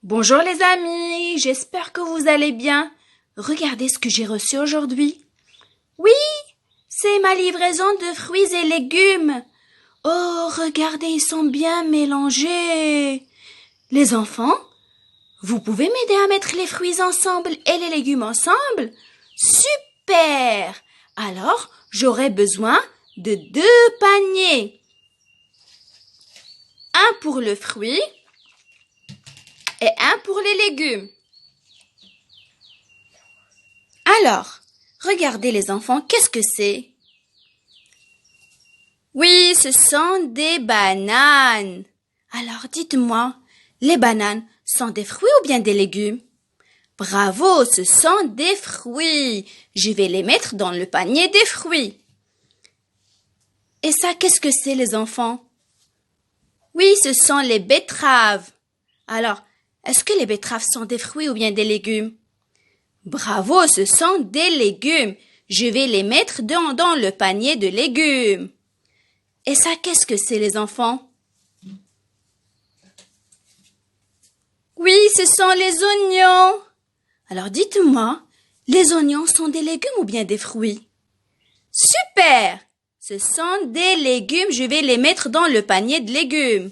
Bonjour les amis, j'espère que vous allez bien. Regardez ce que j'ai reçu aujourd'hui. Oui, c'est ma livraison de fruits et légumes. Oh, regardez, ils sont bien mélangés. Les enfants, vous pouvez m'aider à mettre les fruits ensemble et les légumes ensemble? Super! Alors, j'aurai besoin de 2 paniers. Un pour le fruit et un pour les légumes. Alors, regardez les enfants, qu'est-ce que c'est? Oui, ce sont des bananes. Alors dites-moi, les bananes sont des fruits ou bien des légumes? Bravo, ce sont des fruits. Je vais les mettre dans le panier des fruits. Et ça, qu'est-ce que c'est les enfants? Oui, ce sont les betteraves. Alors, est-ce que les betteraves sont des fruits ou bien des légumes? Bravo, ce sont des légumes. Je vais les mettre dans le panier de légumes. Et ça, qu'est-ce que c'est les enfants? Oui, ce sont les oignons. Alors dites-moi, les oignons sont des légumes ou bien des fruits? Super! Ce sont des légumes, je vais les mettre dans le panier de légumes.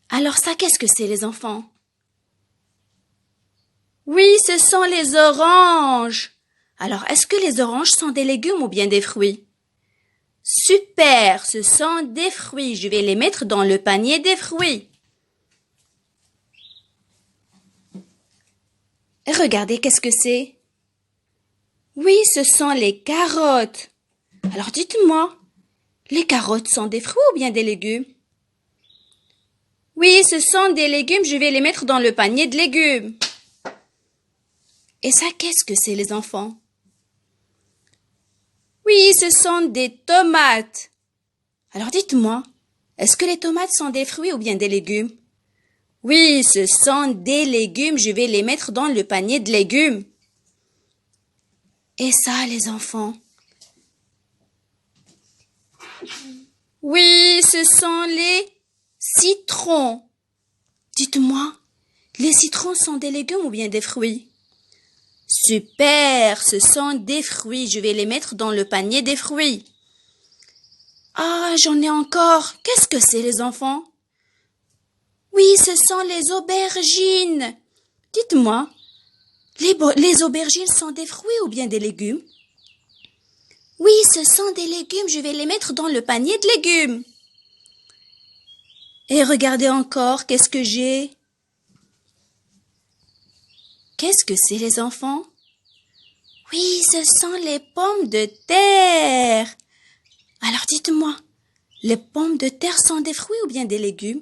Alors ça, qu'est-ce que c'est les enfants? Oui, ce sont les oranges. Alors, est-ce que les oranges sont des légumes ou bien des fruits? Super, ce sont des fruits. Je vais les mettre dans le panier des fruits. Et regardez, qu'est-ce que c'est? Oui, ce sont les carottes. Alors, dites-moi, les carottes sont des fruits ou bien des légumes? Oui, ce sont des légumes. Je vais les mettre dans le panier de légumes. Et ça, qu'est-ce que c'est les enfants? Oui, ce sont des tomates. Alors dites-moi, est-ce que les tomates sont des fruits ou bien des légumes? Oui, ce sont des légumes, je vais les mettre dans le panier de légumes. Et ça, les enfants? Oui, ce sont les citrons. Dites-moi, les citrons sont des légumes ou bien des fruits? Super, ce sont des fruits, je vais les mettre dans le panier des fruits. Ah, j'en ai encore. Qu'est-ce que c'est les enfants? Oui, ce sont les aubergines. Dites-moi, les aubergines sont des fruits ou bien des légumes? Oui, ce sont des légumes, je vais les mettre dans le panier de légumes. Et regardez encore, qu'est-ce que j'ai? Qu'est-ce que c'est les enfants? Oui, ce sont les pommes de terre. Alors dites-moi, les pommes de terre sont des fruits ou bien des légumes?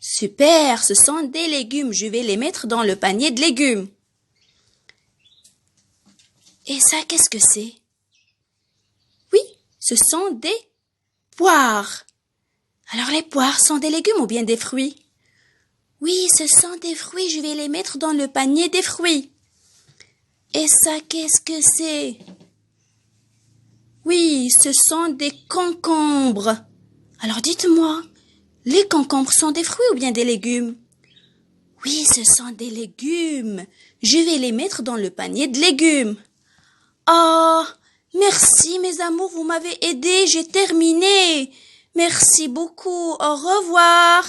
Super, ce sont des légumes, je vais les mettre dans le panier de légumes. Et ça, qu'est-ce que c'est? Oui, ce sont des poires. Alors les poires sont des légumes ou bien des fruits? Oui, ce sont des fruits, je vais les mettre dans le panier des fruits. Et ça, qu'est-ce que c'est? Oui, ce sont des concombres. Alors dites-moi, les concombres sont des fruits ou bien des légumes? Oui, ce sont des légumes. Je vais les mettre dans le panier de légumes. Oh, merci mes amours, vous m'avez aidé, j'ai terminé. Merci beaucoup, au revoir.